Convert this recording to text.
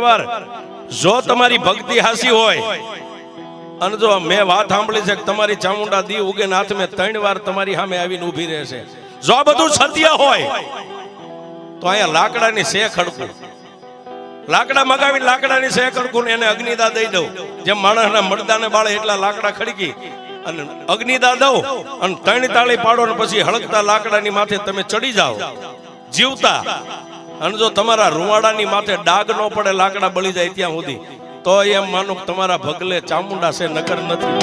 દરબાર જો તમારી ભક્તિ હાસી હોય અને જો મેં વાત સાંભળી છે કે તમારી ચામુંડા દી ઉગે નાથ મેં 3 વાર તમારી સામે આવીને ઊભી રહેશે, જો આ બધું સત્ય હોય તો અહીંયા લાકડાની સે ખડકું, લાકડા મગાવી લાકડાની સે ખડકું ને એને અગ્નિદા દઈ દઉં, જેમ માણસના મરદાને બાળે એટલા લાકડા ખડકી અને અગ્નિદા દઉં અને 3 તાળી પાડો ને પછી હળકતા લાકડાની માથે તમે ચડી જાઓ જીવતા, અને જો તમારા રૂવાડાની માથે ડાગ ન પડે લાકડા બળી જાય ત્યાં સુધી, તો એમ માનો તમારા ભગલે ચામુંડા છે નકર નથી.